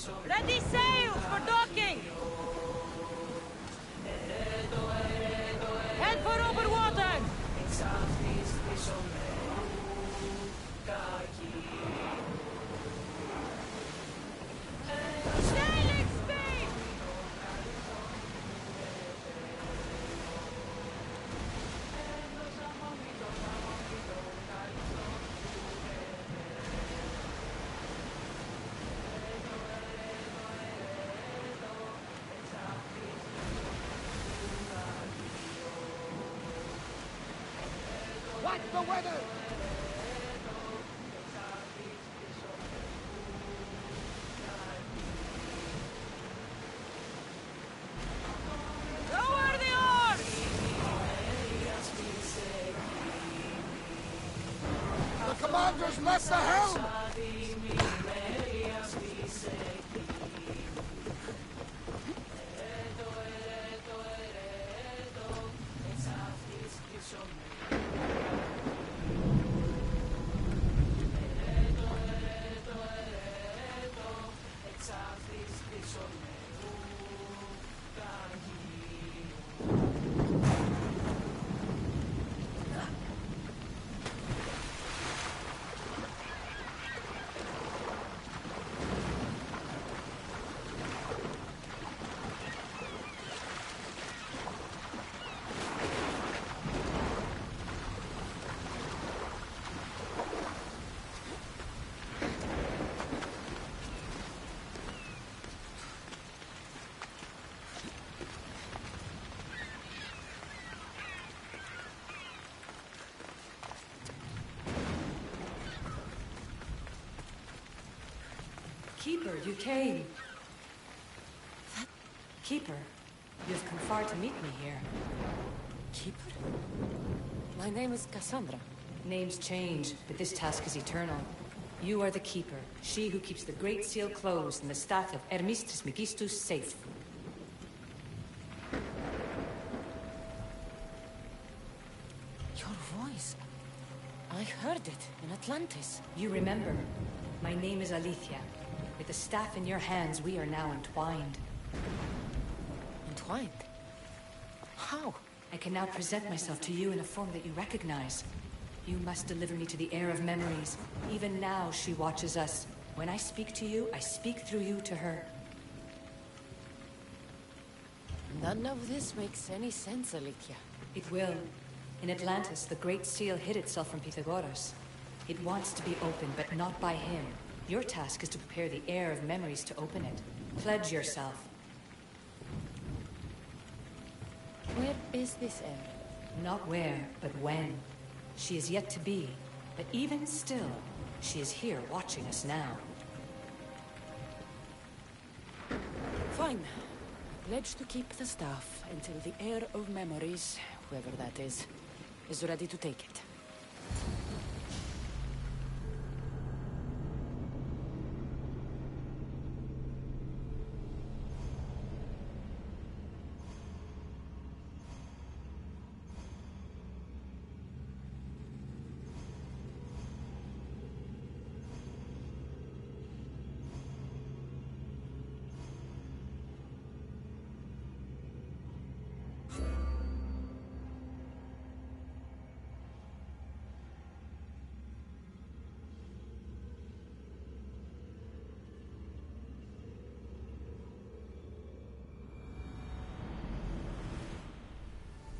Ready sails for docking! Head for open water! Sailing speed! Watch the weather! Lower the oars! The commander's left the helm! Keeper, you came. Keeper, you have come far to meet me here. Keeper? My name is Cassandra. Names change, but this task is eternal. You are the Keeper, she who keeps the Great Seal closed and the staff of Hermes Trismegistus safe. Your voice. I heard it in Atlantis. You remember. My name is Alethea. With the staff in your hands, we are now entwined. Entwined? How? I can now present myself to you in a form that you recognize. You must deliver me to the heir of memories. Even now, she watches us. When I speak to you, I speak through you to her. None of this makes any sense, Alethea. It will. In Atlantis, the Great Seal hid itself from Pythagoras. It wants to be opened, but not by him. Your task is to prepare the heir of memories to open it. Pledge yourself. Where is this heir? Not where, but when. She is yet to be, but even still, she is here watching us now. Fine. Pledge to keep the staff until the heir of memories, whoever that is ready to take it.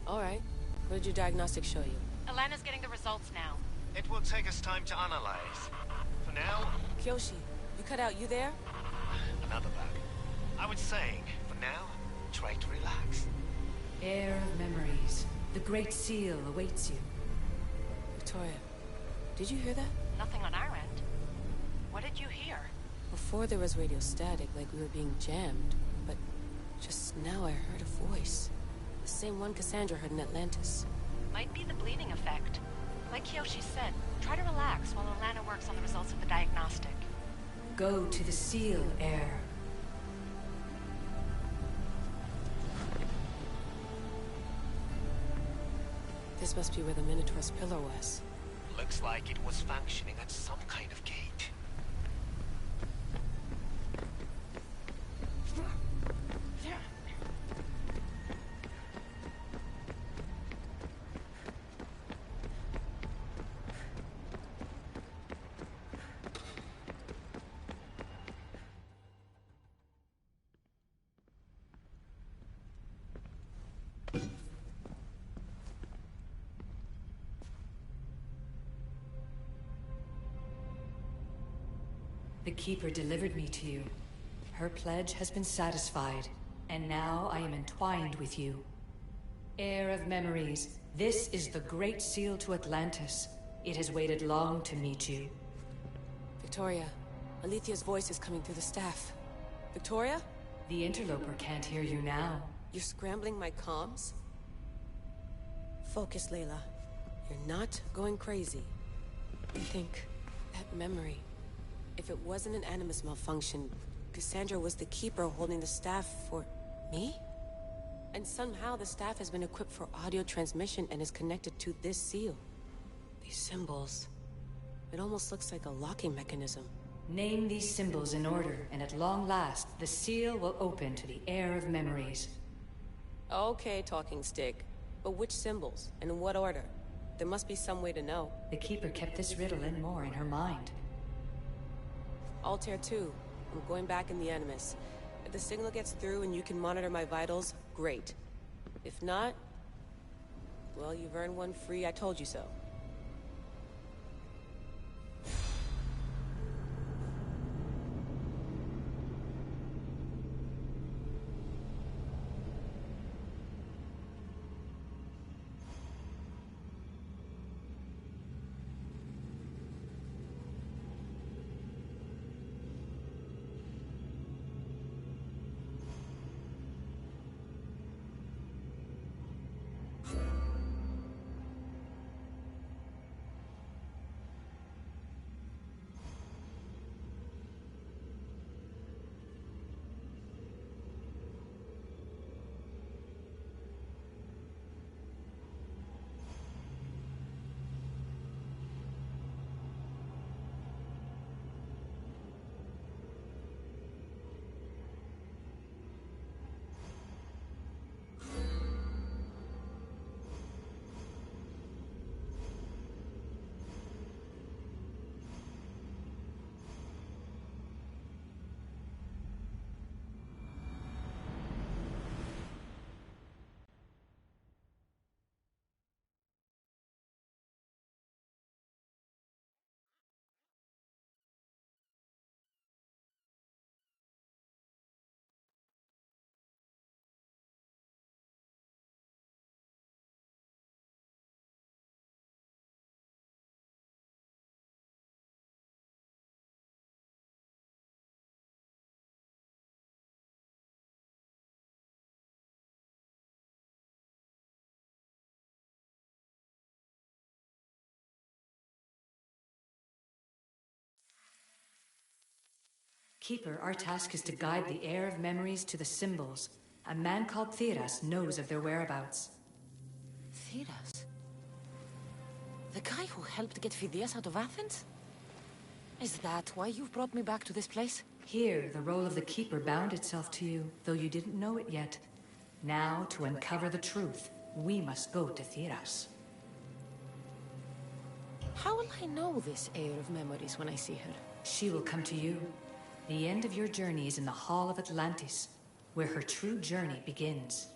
All right. What did your diagnostics show you? Alana's getting the results now. It will take us time to analyze. For now... Kyoshi, you cut out. You there? Another bug. I was saying, for now, try to relax. Heir of memories. The Great Seal awaits you. Victoria, did you hear that? Nothing on our end. What did you hear? Before there was radio static, like we were being jammed. But just now I heard a voice. The same one Cassandra heard in Atlantis. Might be the bleeding effect. Like Kyoshi said, try to relax while Alana works on the results of the diagnostic. Go to the Seal, heir. This must be where the Minotaur's pillar was. Looks like it was functioning at some kind of gate. The Keeper delivered me to you. Her pledge has been satisfied, and now I am entwined with you. Heir of memories, this is the Great Seal to Atlantis. It has waited long to meet you. Victoria, Alethia's voice is coming through the staff. Victoria? The interloper can't hear you now. You're scrambling my comms? Focus, Layla. You're not going crazy. I think that memory. If it wasn't an Animus malfunction, Cassandra was the Keeper holding the staff for... me? And somehow the staff has been equipped for audio transmission and is connected to this seal. These symbols... it almost looks like a locking mechanism. Name these symbols in order, and at long last, the seal will open to the Heir of Memories. Okay, talking stick. But which symbols? And in what order? There must be some way to know. The Keeper kept this riddle and more in her mind. Altair 2. I'm going back in the Animus. If the signal gets through and you can monitor my vitals, great. If not... well, you've earned one free, I told you so. Keeper, our task is to guide the Heir of Memories to the symbols. A man called Theras knows of their whereabouts. Theras? The guy who helped get Phidias out of Athens? Is that why you've brought me back to this place? Here, the role of the Keeper bound itself to you, though you didn't know it yet. Now, to uncover the truth, we must go to Theras. How will I know this Heir of Memories when I see her? She will come to you. The end of your journey is in the Hall of Atlantis, where her true journey begins.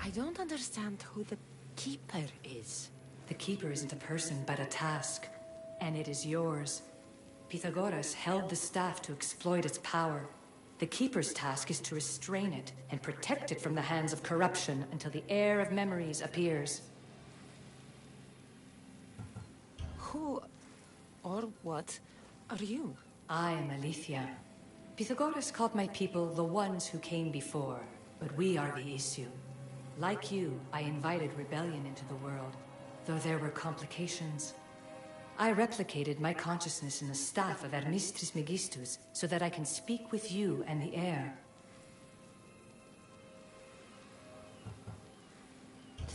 I don't understand who the Keeper is. The Keeper isn't a person, but a task. And it is yours. Pythagoras held the staff to exploit its power. The Keeper's task is to restrain it and protect it from the hands of corruption until the Heir of Memories appears. Who... or what are you? I am Alethea. Pythagoras called my people the ones who came before, but we are the issue. Like you, I invited rebellion into the world, though there were complications. I replicated my consciousness in the staff of Hermes Trismegistus so that I can speak with you and the heir.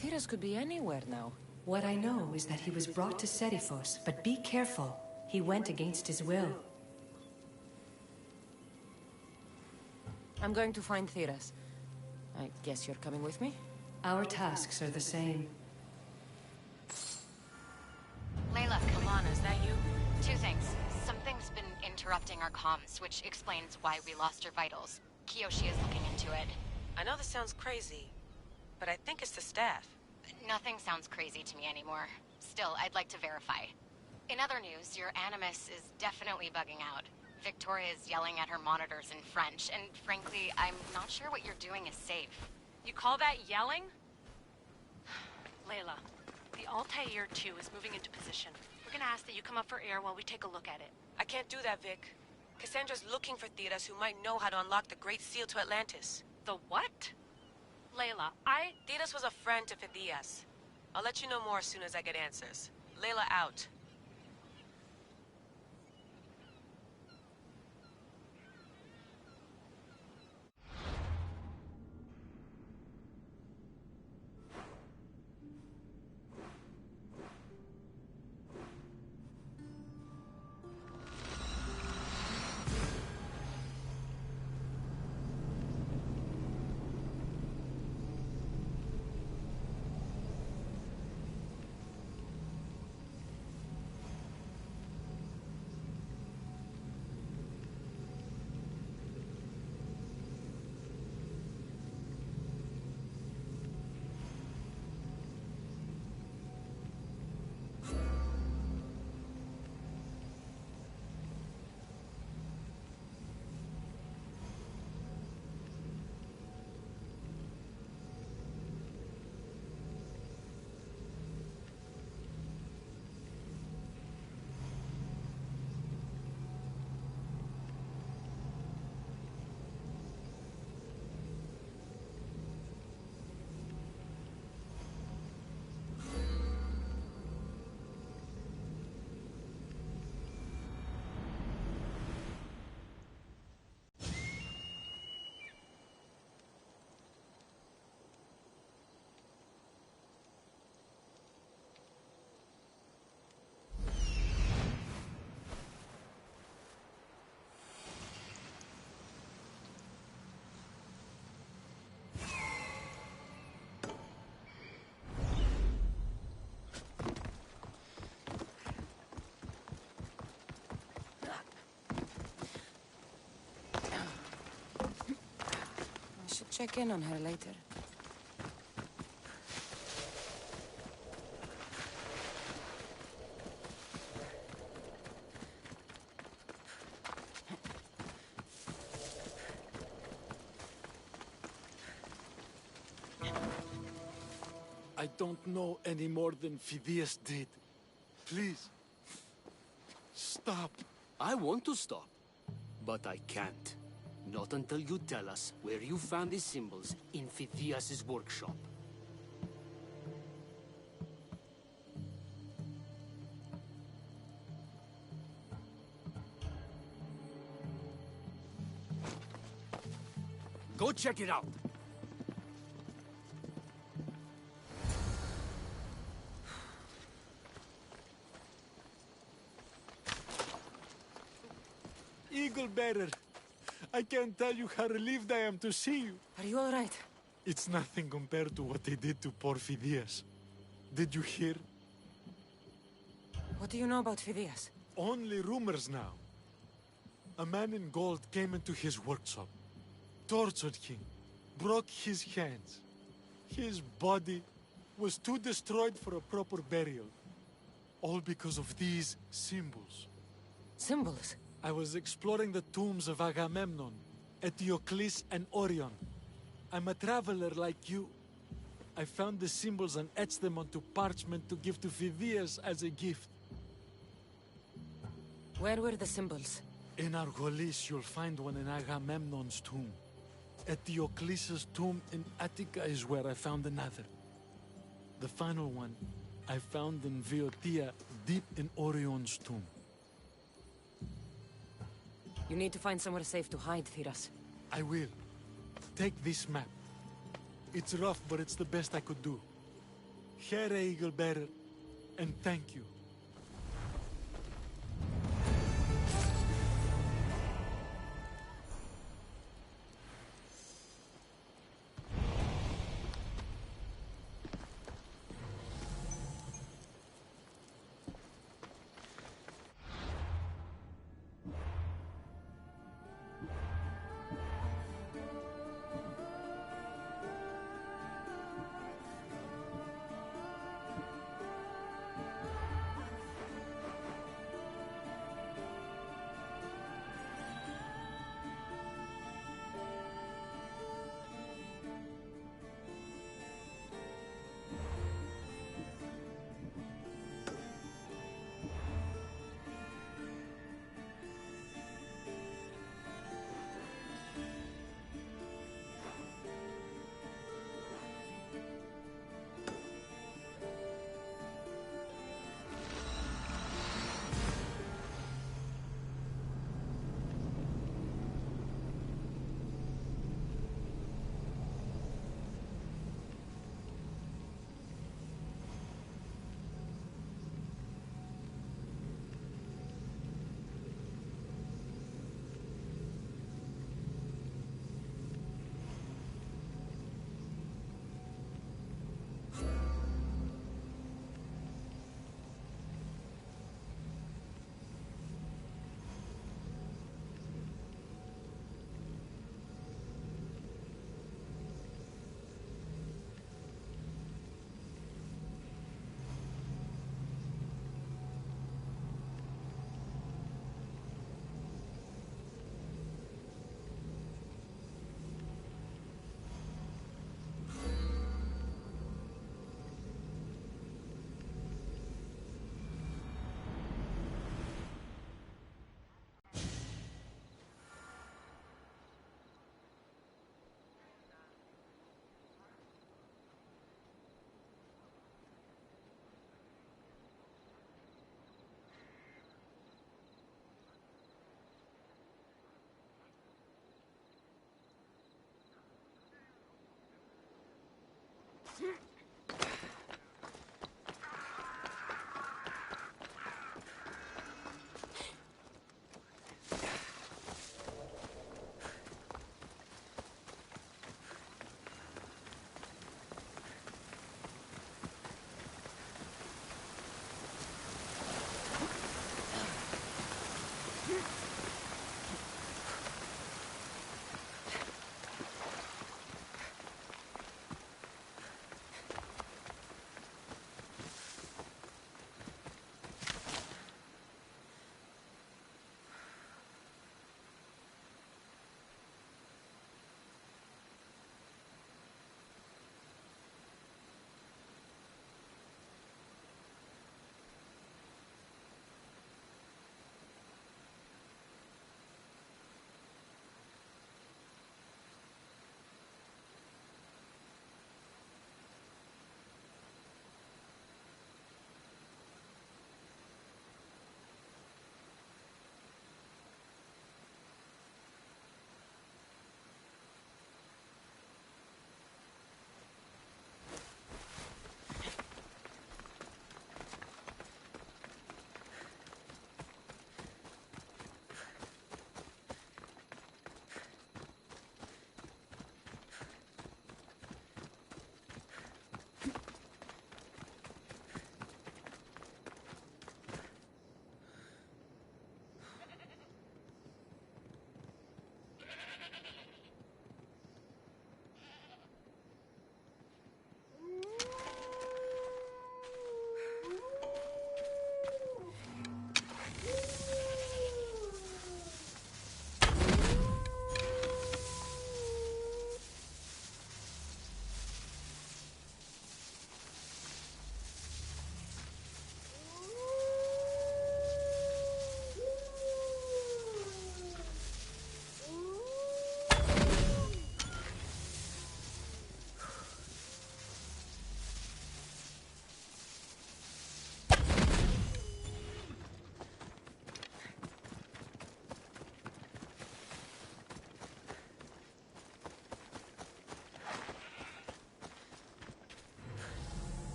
Theras could be anywhere now. What I know is that he was brought to Seriphos, but be careful. He went against his will. I'm going to find Theras. I guess you're coming with me? Our tasks are the same. Layla, Kalana, is that you? Two things. Something's been interrupting disrupting our comms, which explains why we lost your vitals. Kiyoshi is looking into it. I know this sounds crazy, but I think it's the staff. Nothing sounds crazy to me anymore. Still, I'd like to verify. In other news, your Animus is definitely bugging out. Victoria is yelling at her monitors in French, and frankly, I'm not sure what you're doing is safe. You call that yelling? Layla, the Altair 2 is moving into position. We're gonna ask that you come up for air while we take a look at it. I can't do that, Vic. Cassandra's looking for Theras who might know how to unlock the Great Seal to Atlantis. The what? Layla, Theras was a friend to Phidias. I'll let you know more as soon as I get answers. Layla out. Check in on her later. I don't know any more than Phidias did. Please, stop. I want to stop, but I can't. Not until you tell us where you found these symbols in Phidias' workshop. Go check it out! Eagle Bearer, I can't tell you how relieved I am to see you. Are you all right? It's nothing compared to what they did to poor Phidias. Did you hear? What do you know about Phidias? Only rumors now. A man in gold came into his workshop, tortured him, broke his hands. His body was too destroyed for a proper burial. All because of these symbols. Symbols? I was exploring the tombs of Agamemnon, Eteocles, and Orion. I'm a traveler like you. I found the symbols and etched them onto parchment to give to Phidias as a gift. Where were the symbols? In Argolis, you'll find one in Agamemnon's tomb. Eteocles' tomb in Attica is where I found another. The final one I found in Viotia, deep in Orion's tomb. You need to find somewhere safe to hide, Theras. I will. Take this map. It's rough, but it's the best I could do. Here, Eagle Bearer, and thank you.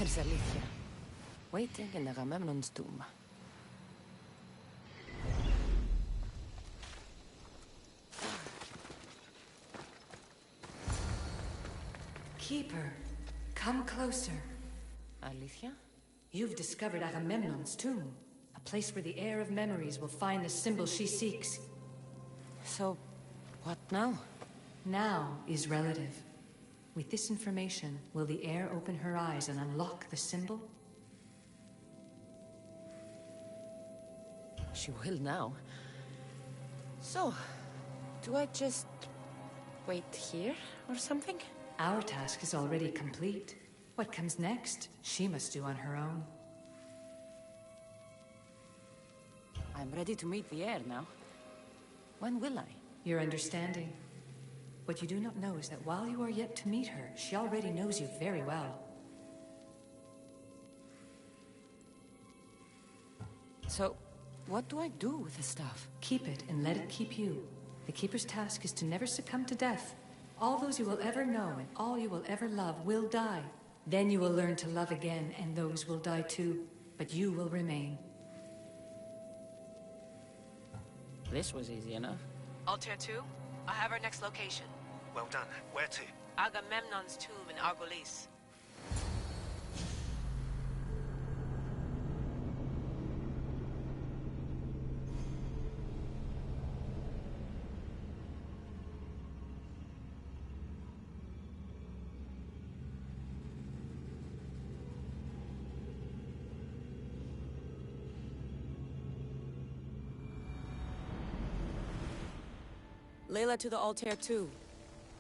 There's Alicia, waiting in Agamemnon's tomb. Keeper, come closer. Alicia? You've discovered Agamemnon's tomb, a place where the heir of memories will find the symbol she seeks. So, what now? Now is relative. With this information, will the heir open her eyes and unlock the symbol? She will now. So, do I just wait here or something? Our task is already complete. What comes next, she must do on her own. I'm ready to meet the heir now. When will I? Your understanding. What you do not know is that while you are yet to meet her, she already knows you very well. So, what do I do with the stuff? Keep it and let it keep you. The Keeper's task is to never succumb to death. All those you will ever know and all you will ever love will die. Then you will learn to love again, and those will die too. But you will remain. This was easy enough. Altair 2, I have our next location. Well done. Where to? Agamemnon's tomb in Argolis. Layla to the Altair 2.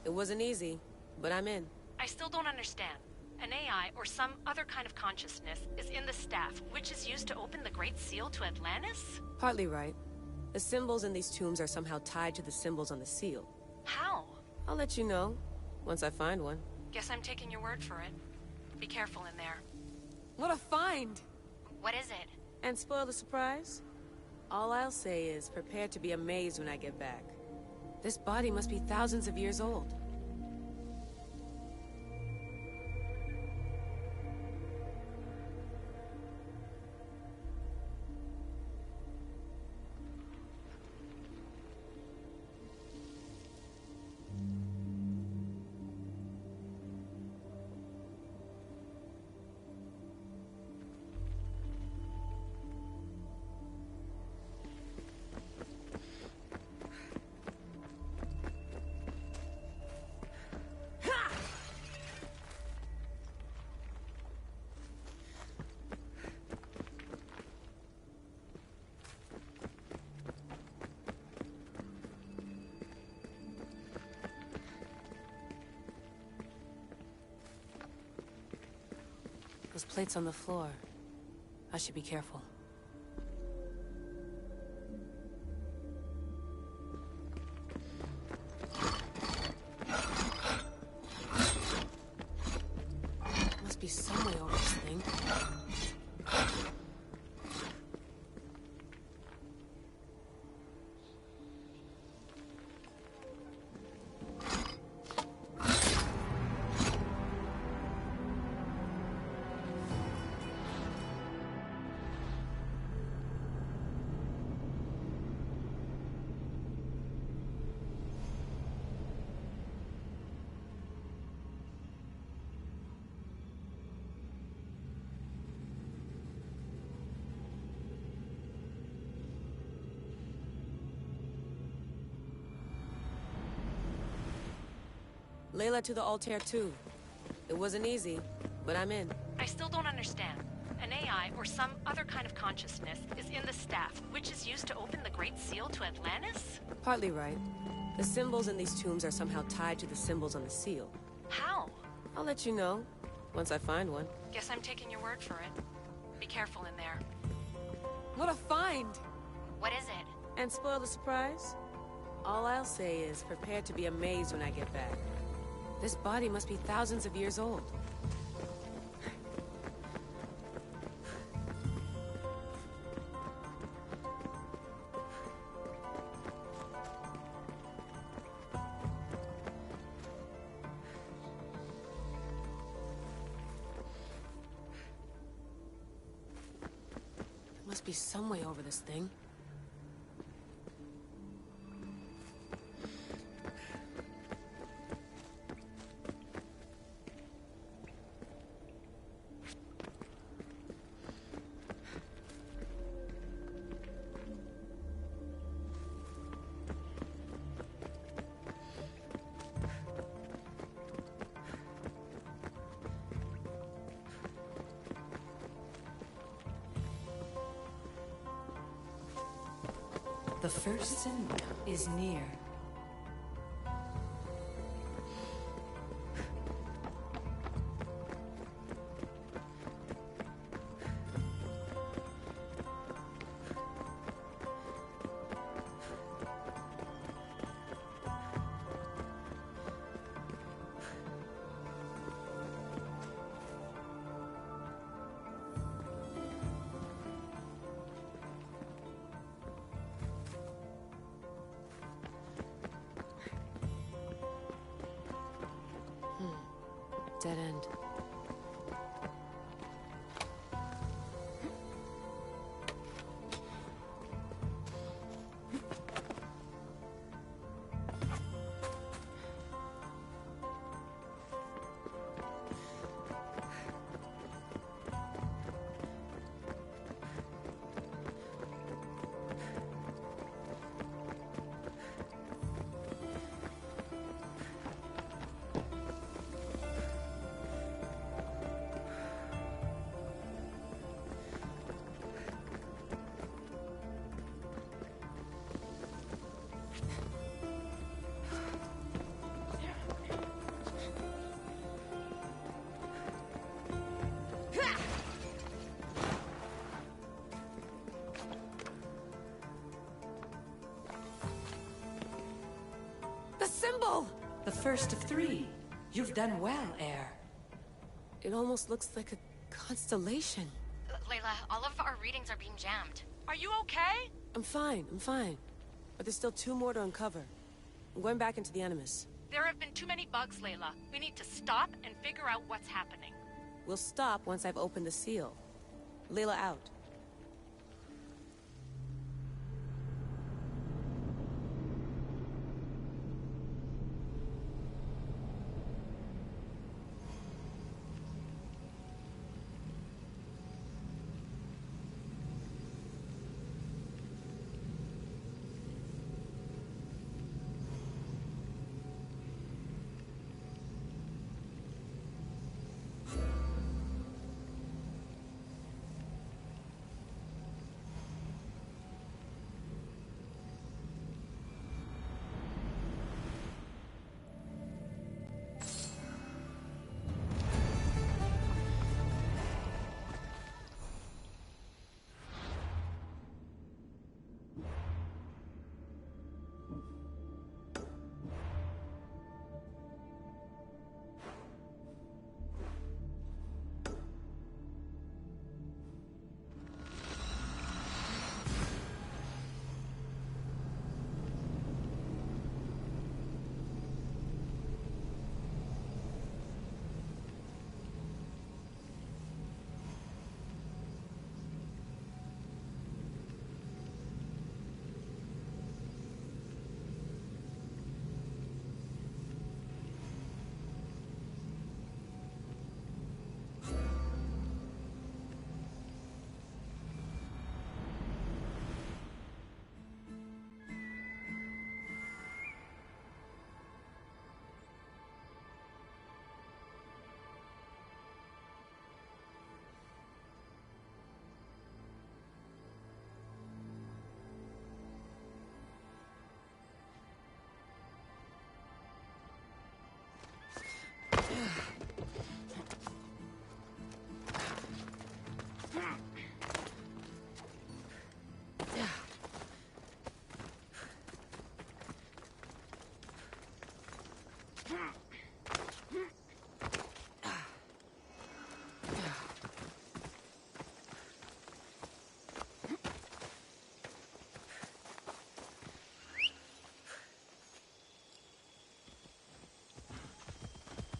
It wasn't easy, but I'm in. I still don't understand. An AI or some other kind of consciousness is in the staff, which is used to open the Great Seal to Atlantis? Partly right. The symbols in these tombs are somehow tied to the symbols on the seal. How? I'll let you know, once I find one. Guess I'm taking your word for it. Be careful in there. What a find! What is it? And spoil the surprise? All I'll say is, prepare to be amazed when I get back. This body must be thousands of years old. Those plates on the floor. I should be careful. Must be some way over this thing. Layla to the Altair 2. It wasn't easy, but I'm in. I still don't understand. An AI or some other kind of consciousness is in the staff, which is used to open the Great Seal to Atlantis? Partly right. The symbols in these tombs are somehow tied to the symbols on the seal. How? I'll let you know, once I find one. Guess I'm taking your word for it. Be careful in there. What a find! What is it? And spoil the surprise? All I'll say is, prepare to be amazed when I get back. This body must be thousands of years old. must be some way over this thing. The first symbol is near. Dead end. The symbol! The first of three. You've done well, Heir. It almost looks like a constellation. Layla, all of our readings are being jammed. Are you okay? I'm fine. But there's still 2 more to uncover. I'm going back into the Animus. There have been too many bugs, Layla. We need to stop and figure out what's happening. We'll stop once I've opened the seal. Layla out.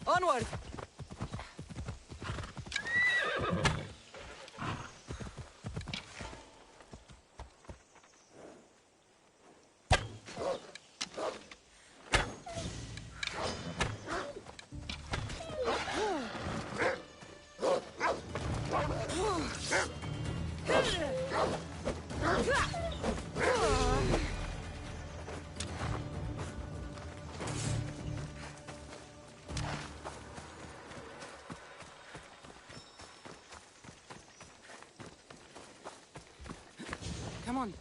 Onward! Come on.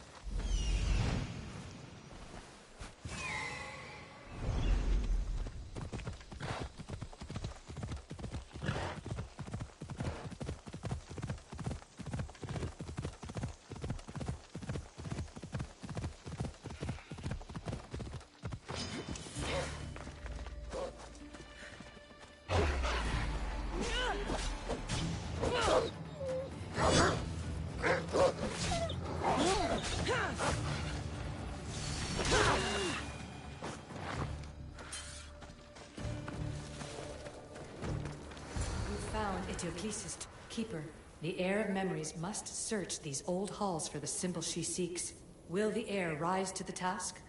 Eteoclesis, Keeper, the heir of memories must search these old halls for the symbol she seeks. Will the heir rise to the task?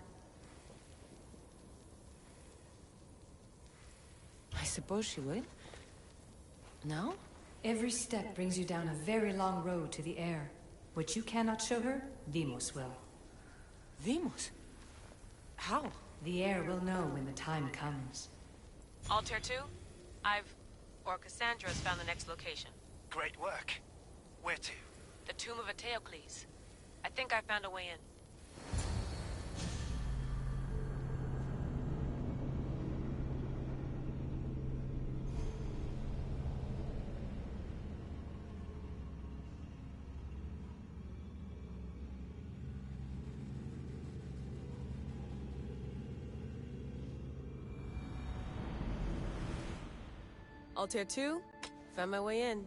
I suppose she would. No? Every step brings you down a very long road to the heir. What you cannot show her, Vimos will. Vimos? How? The heir will know when the time comes. Altair 2, Cassandra has found the next location. Great work. Where to? The tomb of Eteocles. I think I found a way in. Altair 2, found my way in.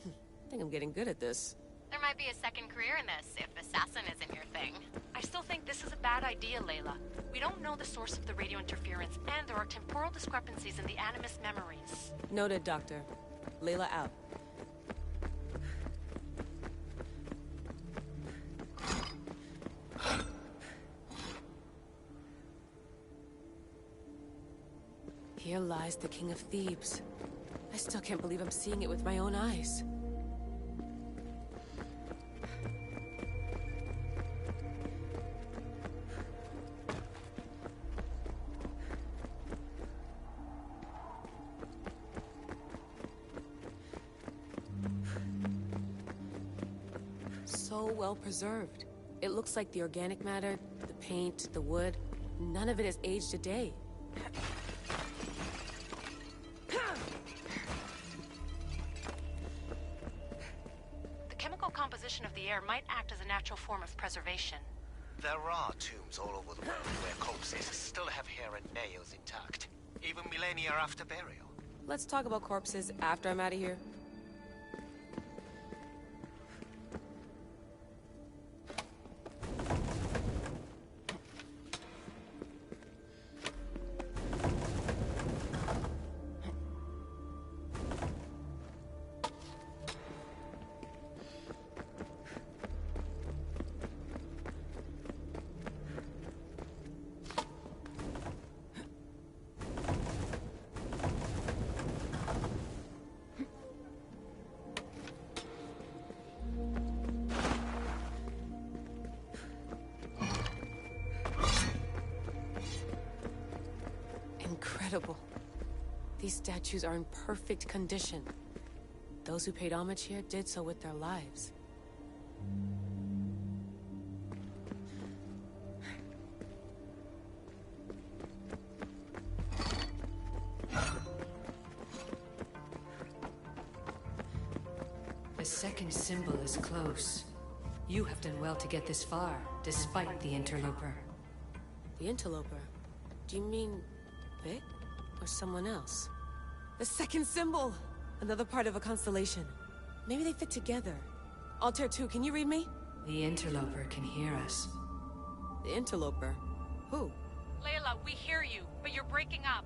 I think I'm getting good at this. There might be a second career in this, if assassin isn't your thing. I still think this is a bad idea, Layla. We don't know the source of the radio interference, and there are temporal discrepancies in the Animus memories. Noted, Doctor. Layla out. Here lies the King of Thebes. I still can't believe I'm seeing it with my own eyes. So well preserved. It looks like the organic matter, the paint, the wood, none of it has aged a day. Of the air might act as a natural form of preservation. There are tombs all over the world where corpses still have hair and nails intact, even millennia after burial. Let's talk about corpses after I'm out of here. Incredible. These statues are in perfect condition. Those who paid homage here did so with their lives. The second symbol is close. You have done well to get this far, despite the interloper. The interloper? Do you mean Vic? Or someone else? The second symbol! Another part of a constellation. Maybe they fit together. Altair 2, can you read me? The interloper can hear us. The interloper? Who? Layla, we hear you, but you're breaking up.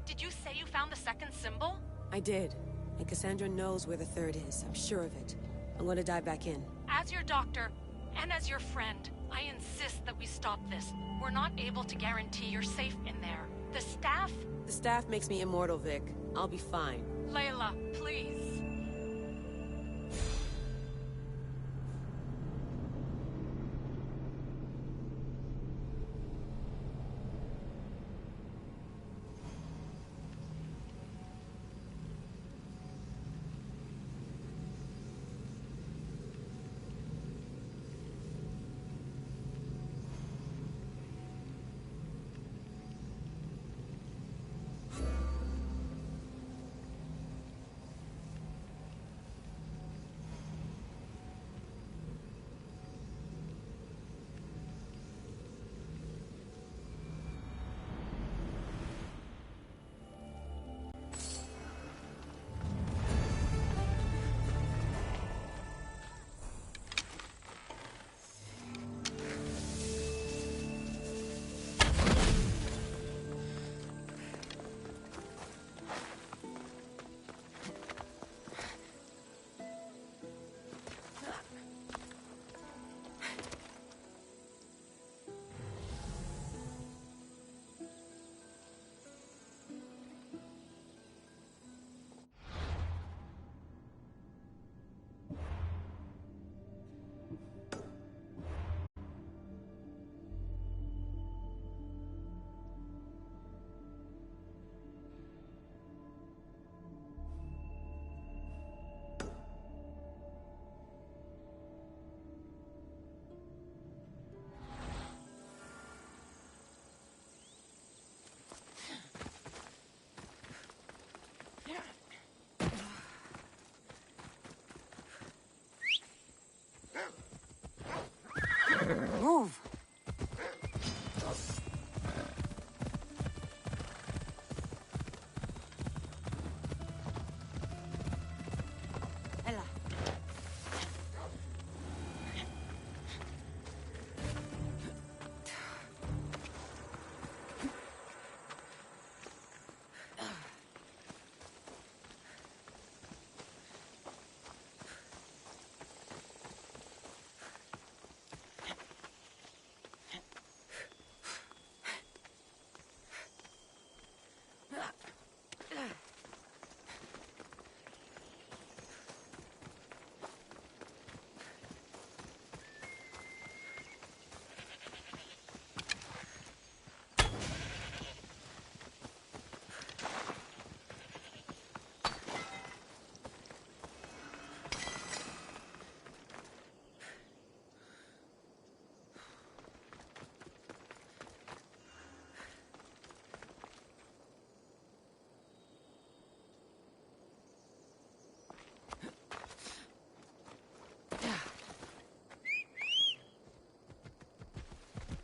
Did you say you found the second symbol? I did. And Cassandra knows where the third is. I'm sure of it. I'm going to dive back in. As your doctor, and as your friend, I insist that we stop this. We're not able to guarantee you're safe in there. The staff? The staff makes me immortal, Vic. I'll be fine. Layla, please.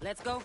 Let's go.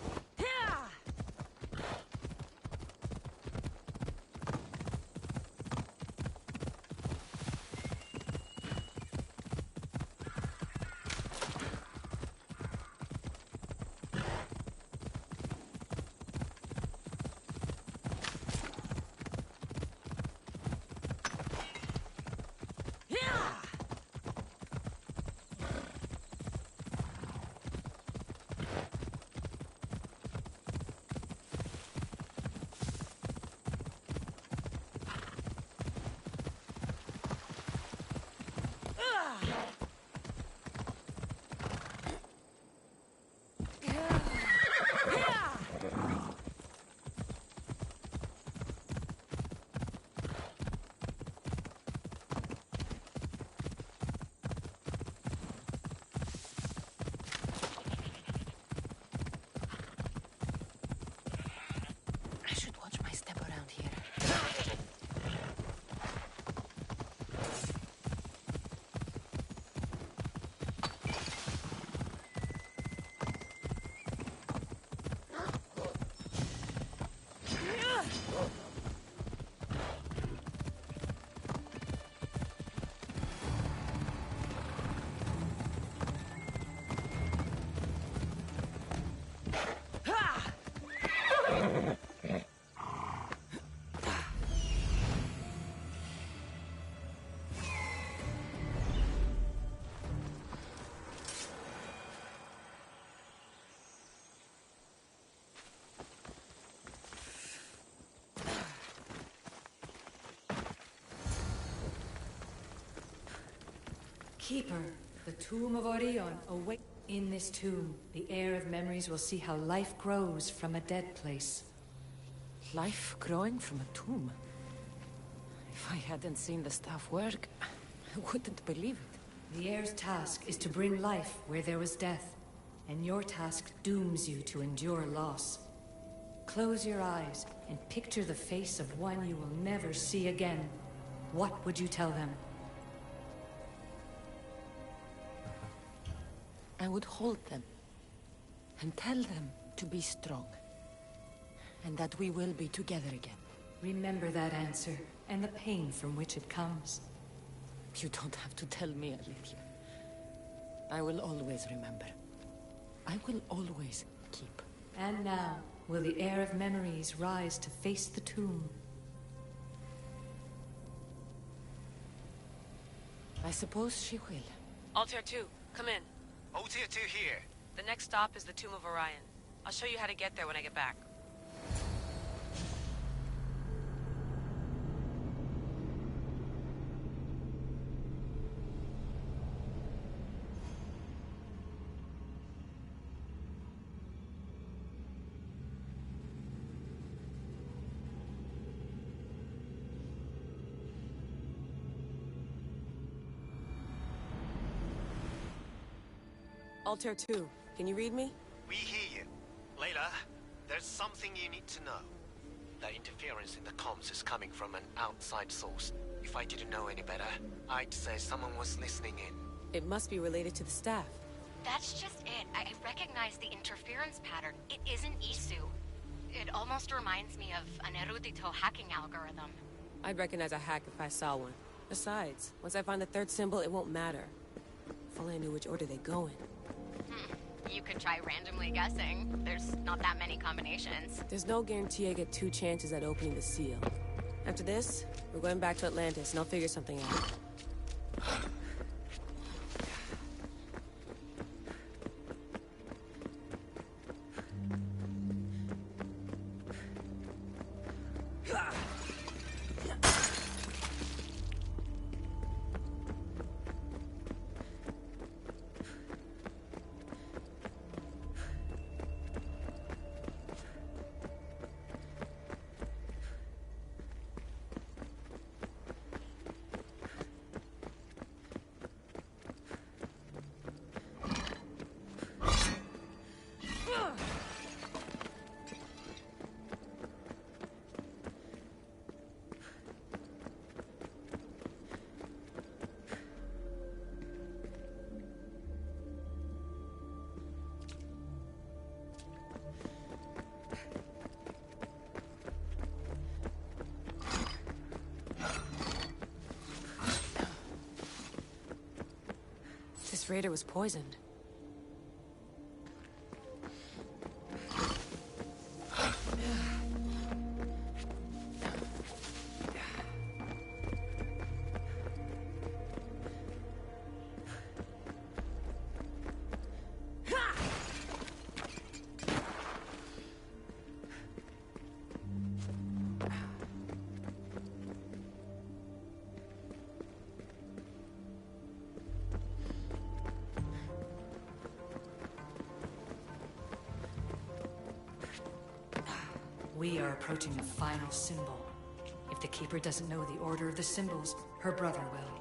I should watch my step around here. Keeper, the tomb of Orion await. In this tomb, the heir of memories will see how life grows from a dead place. Life growing from a tomb? If I hadn't seen the staff work, I wouldn't believe it. The heir's task is to bring life where there was death, and your task dooms you to endure loss. Close your eyes and picture the face of one you will never see again. What would you tell them? I would hold them and tell them to be strong, and that we will be together again. Remember that answer, and the pain from which it comes. You don't have to tell me, Alethea. I will always remember. I will always keep. And now, will the heir of memories rise to face the tomb? I suppose she will. Altair 2, come in. Tier 2 here. The next stop is the Tomb of Orion. I'll show you how to get there when I get back. Altair 2, can you read me? We hear you. Layla, there's something you need to know. The interference in the comms is coming from an outside source. If I didn't know any better, I'd say someone was listening in. It must be related to the staff. That's just it. I recognize the interference pattern. It isn't Isu. It almost reminds me of an Erudito hacking algorithm. I'd recognize a hack if I saw one. Besides, once I find the third symbol, it won't matter. If only I knew which order they go in. You could try randomly guessing. There's not that many combinations. There's no guarantee I get 2 chances at opening the seal. After this, we're going back to Atlantis, and I'll figure something out. freighter was poisoned. We are approaching the final symbol. If the Keeper doesn't know the order of the symbols, her brother will.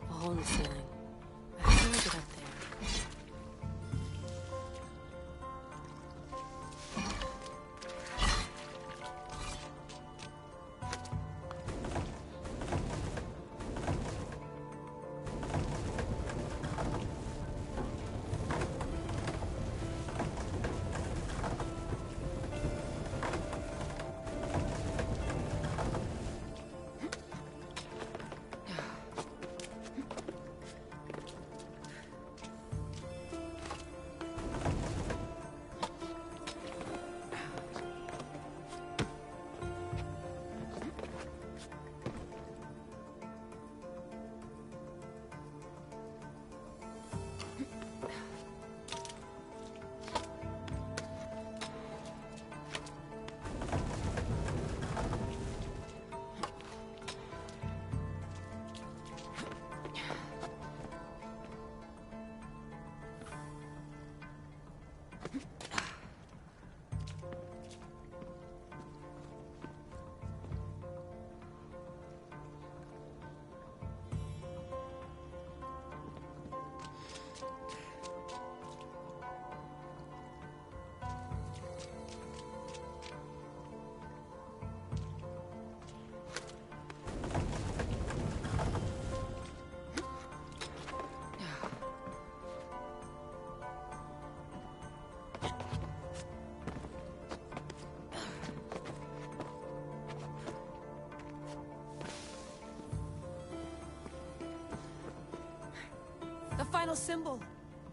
A hole in the ceiling. How do I get up there? The final symbol!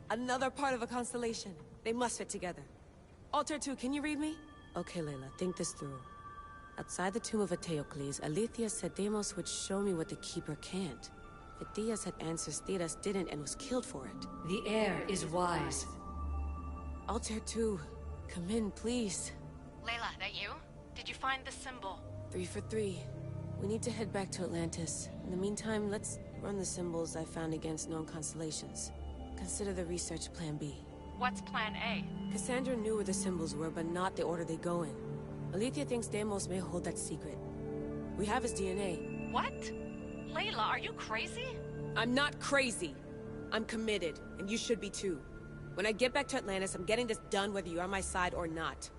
Another part of a constellation. They must fit together. Altair 2, can you read me? Okay, Layla, think this through. Outside the tomb of Eteocles, Alethea said Deimos would show me what the Keeper can't. Phidias had answers Thedas didn't and was killed for it. The air is wise. Altair 2, come in, please. Layla, that you? Did you find the symbol? 3 for 3. We need to head back to Atlantis. In the meantime, let's run the symbols I found against known constellations. Consider the research plan B. What's plan A? Cassandra knew where the symbols were, but not the order they go in. Alethea thinks Deimos may hold that secret. We have his DNA. What? Layla, are you crazy? I'm not crazy. I'm committed, and you should be too. When I get back to Atlantis, I'm getting this done whether you're on my side or not.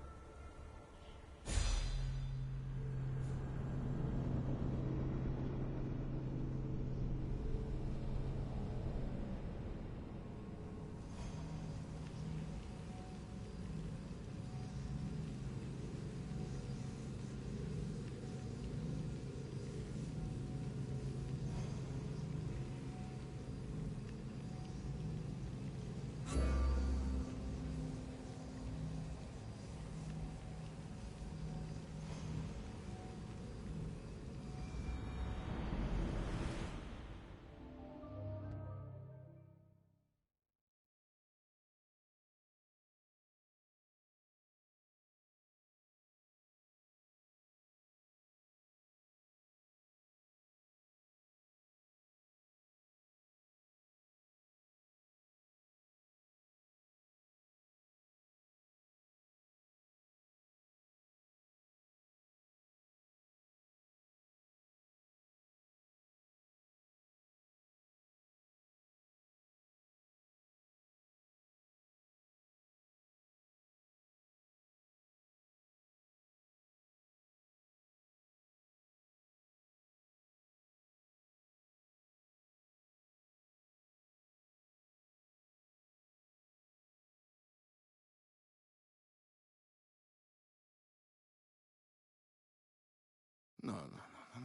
No, not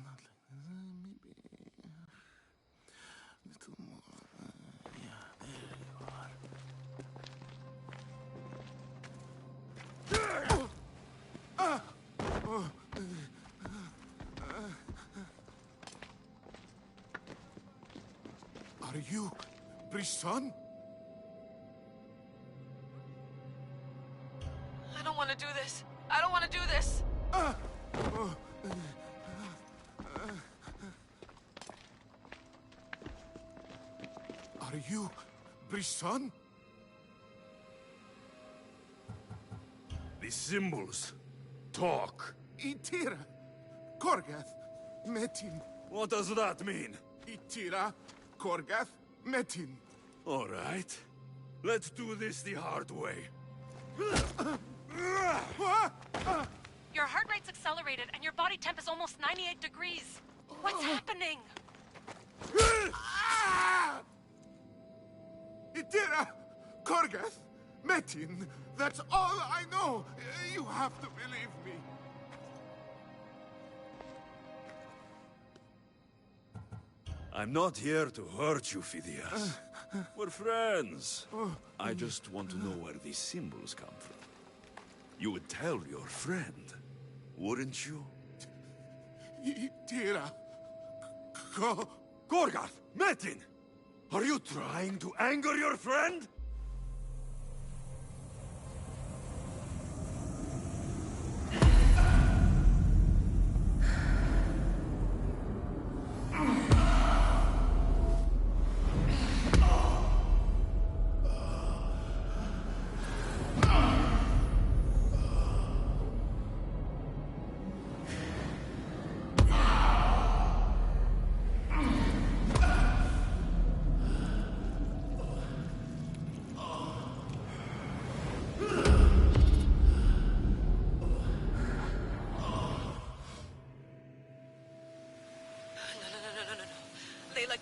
like Little more. Yeah, there you are. Are you Brisson? I don't want to do this. I don't want to do this. Are you Brisson? The symbols talk. Itira, Korgath, Metin. What does that mean? Itira, Korgath, Metin. All right. Let's do this the hard way. Your heart rate's accelerated and your body temp is almost 98 degrees. What's happening? Itira, Korgath, Metin. That's all I know. You have to believe me. I'm not here to hurt you, Phidias. We're friends. I just want to know where these symbols come from. You would tell your friend, wouldn't you? Itira, Gorgath! Metin! Are you trying to anger your friend?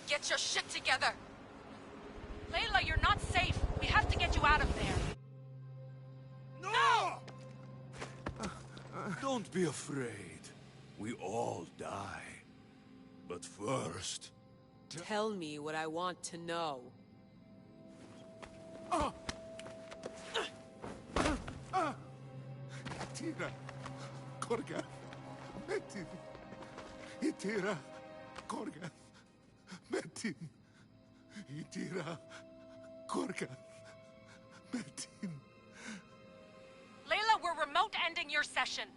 Get your shit together! Layla, you're not safe. We have to get you out of there. No! Don't be afraid. We all die. But first... Tell me what I want to know. Itira, Korgath, Metin. Itira, Korgath. Metin. Itira, Korgath, Metin. Layla, we're remote ending your session.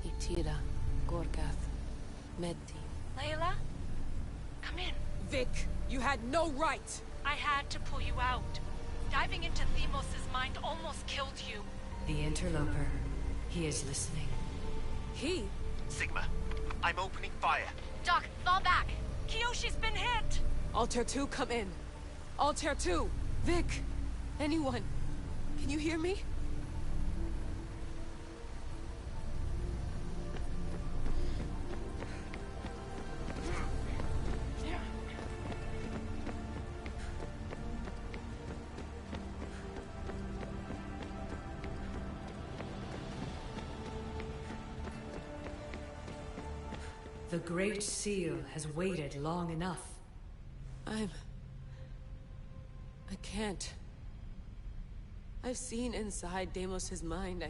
Itira, Gorgath, Metin. Layla? Come in. Vic, you had no right! I had to pull you out. Diving into Themos' mind almost killed you. The interloper. He is listening. He? Sigma, I'm opening fire. Doc, fall back. Kiyoshi's been hit! Altair 2, come in. Altair 2! Vic! Anyone? Can you hear me? The Great Seal has waited long enough. I can't. I've seen inside Deimos' mind.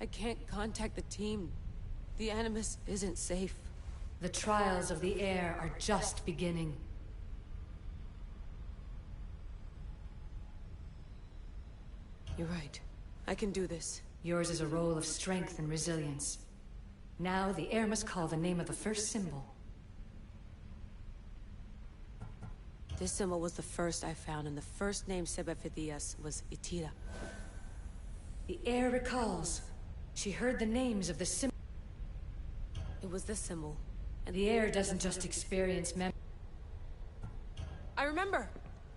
I can't contact the team. The Animus isn't safe. The trials of the air are just beginning. You're right. I can do this. Yours is a role of strength and resilience. Now, the heir must call the name of the first symbol. This symbol was the first I found, and the first name said by Phidias was Itira. The heir recalls. She heard the names of the symbol. It was this symbol. And the heir doesn't just experience memory. I remember!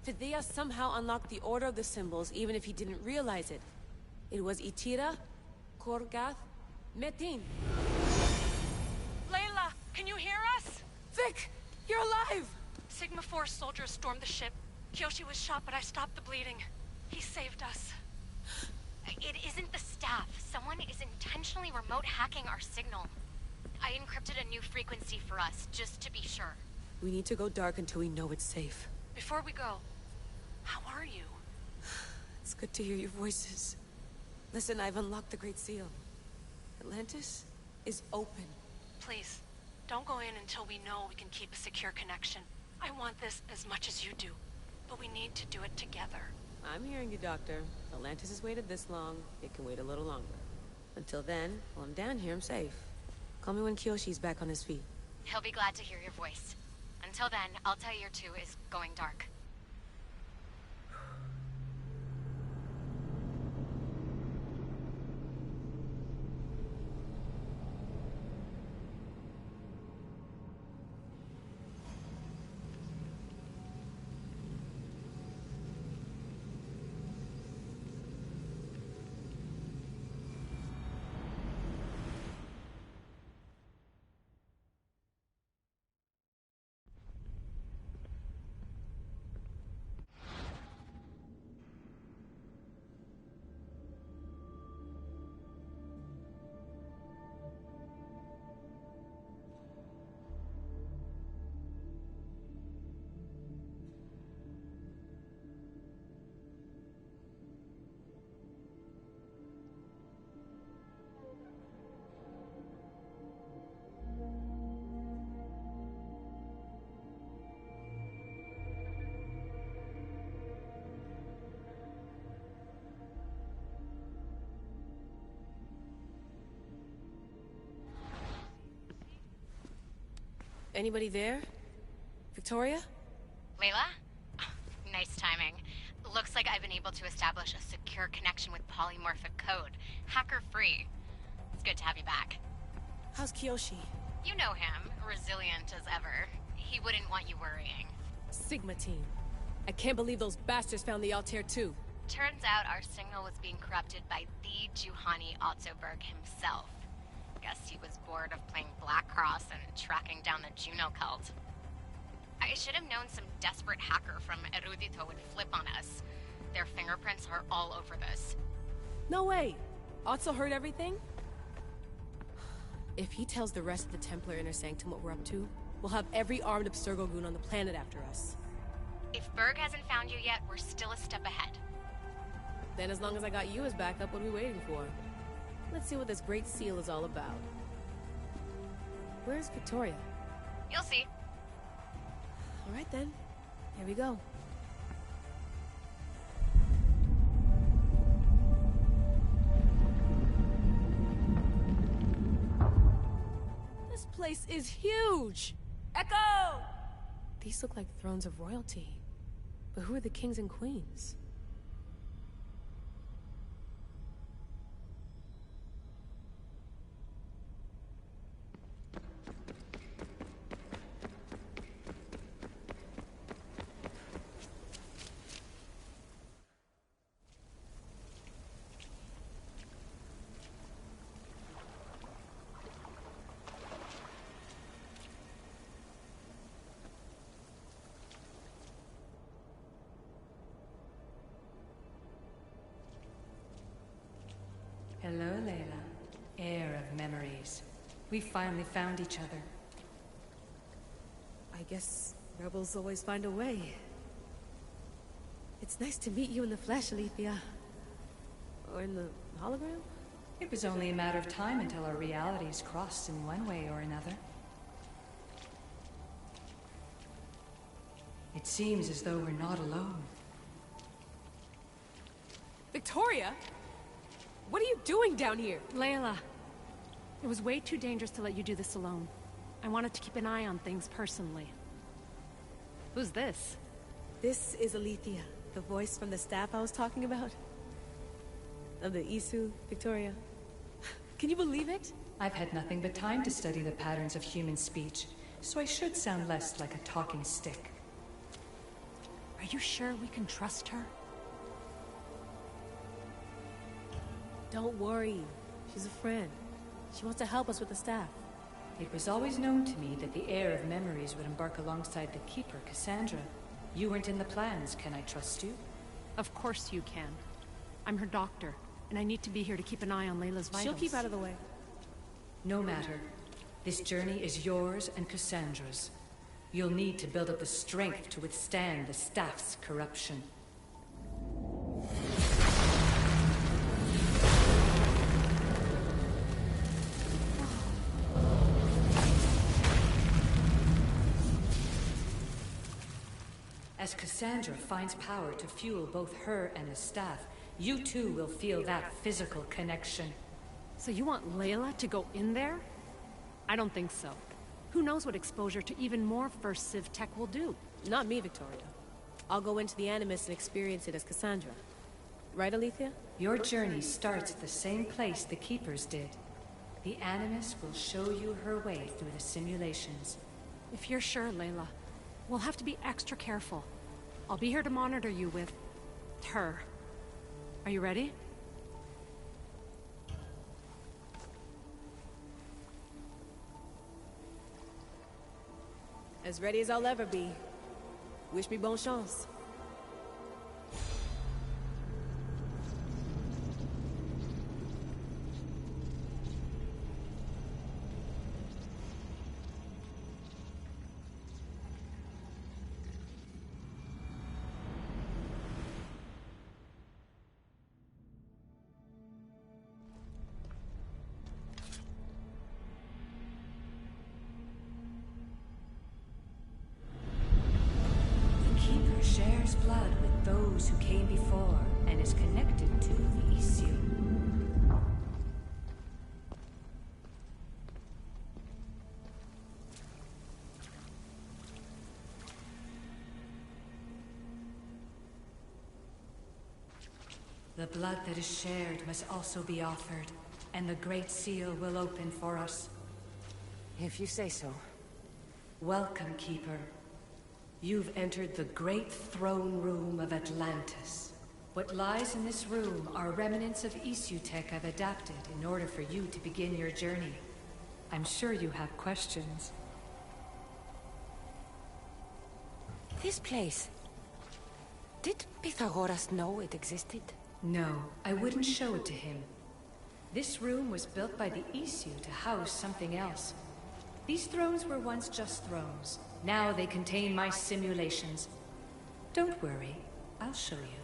Phidias somehow unlocked the order of the symbols, even if he didn't realize it. It was Itira, Korgath, Metin. Layla, can you hear us? Vic! You're alive! Sigma 4 soldiers stormed the ship. Kyoshi was shot, but I stopped the bleeding. He saved us. It isn't the staff. Someone is intentionally remote hacking our signal. I encrypted a new frequency for us, just to be sure. We need to go dark until we know it's safe. Before we go, how are you? It's good to hear your voices. Listen, I've unlocked the Great Seal. Atlantis is open. Please, don't go in until we know we can keep a secure connection. I want this as much as you do, but we need to do it together. I'm hearing you, Doctor. Atlantis has waited this long. It can wait a little longer. Until then, while I'm down here, I'm safe. Call me when Kyoshi's back on his feet. He'll be glad to hear your voice. Until then, I'll tell you two is going dark. Anybody there? Victoria? Layla? Nice timing. Looks like I've been able to establish a secure connection with polymorphic code. Hacker-free. It's good to have you back. How's Kyoshi? You know him. Resilient as ever. He wouldn't want you worrying. Sigma team. I can't believe those bastards found the Altair too. Turns out our signal was being corrupted by the Juhani Otzoberg himself. Guess he was bored of playing Black Cross and tracking down the Juno cult. I should have known some desperate hacker from Erudito would flip on us. Their fingerprints are all over this. No way! Otso heard everything? If he tells the rest of the Templar Inner Sanctum what we're up to, we'll have every armed Abstergo goon on the planet after us. If Berg hasn't found you yet, we're still a step ahead. Then as long as I got you as backup, what are we waiting for? Let's see what this Great Seal is all about. Where's Victoria? You'll see. All right then. Here we go. This place is huge! Echo! These look like thrones of royalty. But who are the kings and queens? Hello, Layla. Heir of memories. We finally found each other. I guess rebels always find a way. It's nice to meet you in the flesh, Alethea. Or in the hologram? It was only a matter of time until our realities crossed in one way or another. It seems as though we're not alone. Victoria? What are you doing down here? Layla, it was way too dangerous to let you do this alone. I wanted to keep an eye on things personally. Who's this? This is Alethea, the voice from the staff I was talking about. Of the Isu, Victoria. Can you believe it? I've had nothing but time to study the patterns of human speech, so I should sound less like a talking stick. Are you sure we can trust her? Don't worry. She's a friend. She wants to help us with the staff. It was always known to me that the heir of memories would embark alongside the Keeper, Cassandra. You weren't in the plans. Can I trust you? Of course you can. I'm her doctor, and I need to be here to keep an eye on Layla's vitals. She'll keep out of the way. No matter. This journey is yours and Cassandra's. You'll need to build up the strength to withstand the staff's corruption. As Cassandra finds power to fuel both her and the staff, you too will feel that physical connection. So you want Layla to go in there? I don't think so. Who knows what exposure to even more First Civ tech will do? Not me, Victoria. I'll go into the Animus and experience it as Cassandra. Right, Alethea? Your journey starts at the same place the Keepers did. The Animus will show you her way through the simulations. If you're sure, Layla, we'll have to be extra careful. I'll be here to monitor you with her. Are you ready? As ready as I'll ever be. Wish me bonne chance. Shares blood with those who came before and is connected to the issue. The blood that is shared must also be offered, and the Great Seal will open for us. If you say so. Welcome, Keeper. You've entered the great throne room of Atlantis. What lies in this room are remnants of Isu tech I've adapted in order for you to begin your journey. I'm sure you have questions. This place... Did Pythagoras know it existed? No, I wouldn't show it to him. This room was built by the Isu to house something else. These thrones were once just thrones. Now they contain my simulations. Don't worry, I'll show you.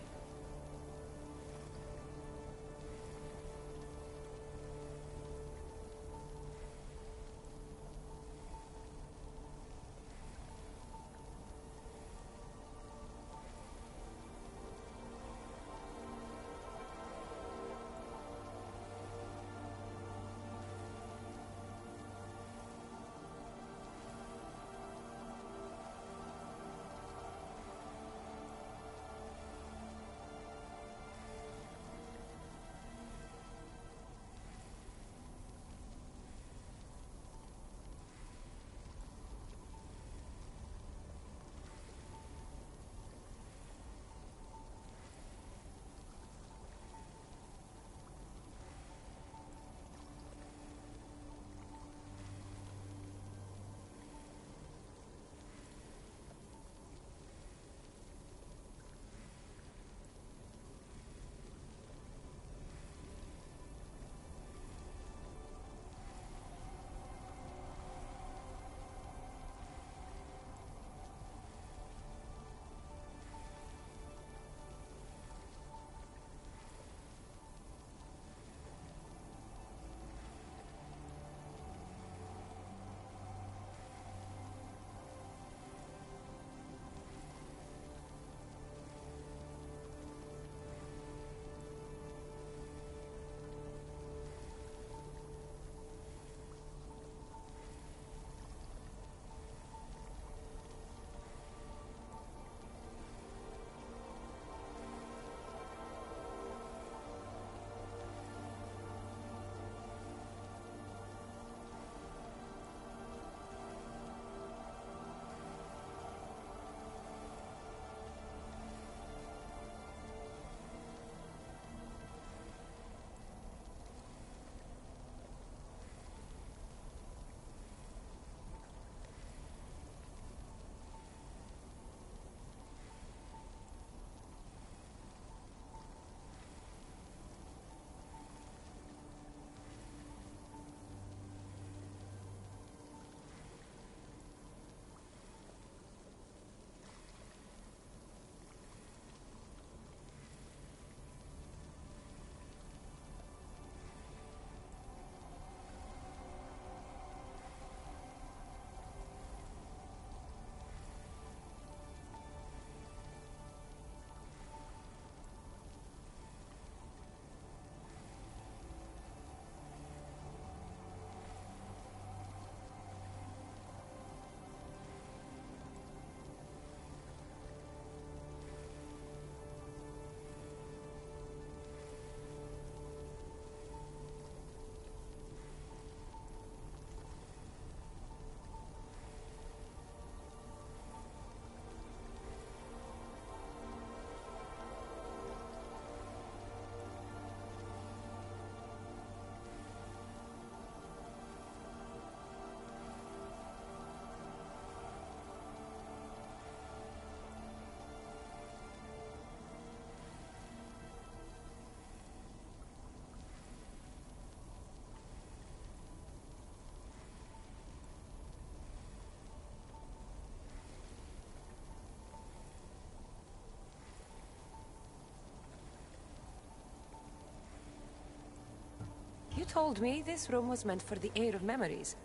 You told me this room was meant for the Air of Memories.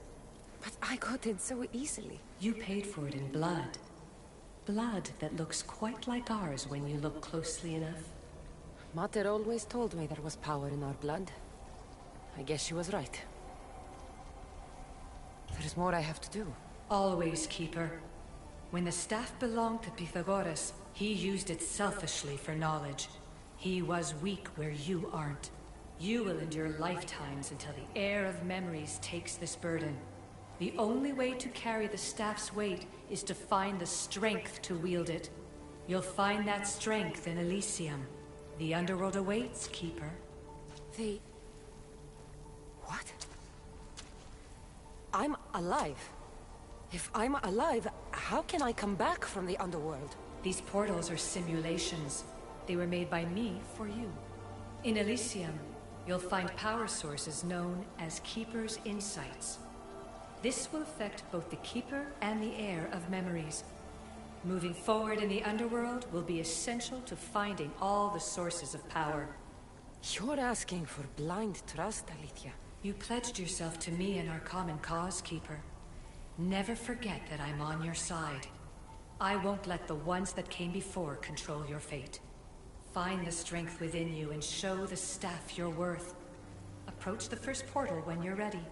But I got in so easily. You paid for it in blood. Blood that looks quite like ours when you look closely enough. Mater always told me there was power in our blood. I guess she was right. There's more I have to do. Always, Keeper. When the staff belonged to Pythagoras, he used it selfishly for knowledge. He was weak where you aren't. You will endure lifetimes until the Air of Memories takes this burden. The only way to carry the staff's weight is to find the strength to wield it. You'll find that strength in Elysium. The underworld awaits, Keeper. The... what? I'm alive. If I'm alive, how can I come back from the underworld? These portals are simulations. They were made by me for you. In Elysium, you'll find power sources known as Keeper's Insights. This will affect both the Keeper and the Air of Memories. Moving forward in the underworld will be essential to finding all the sources of power. You're asking for blind trust, Alethea. You pledged yourself to me and our common cause, Keeper. Never forget that I'm on your side. I won't let the ones that came before control your fate. Find the strength within you and show the staff your worth. Approach the first portal when you're ready.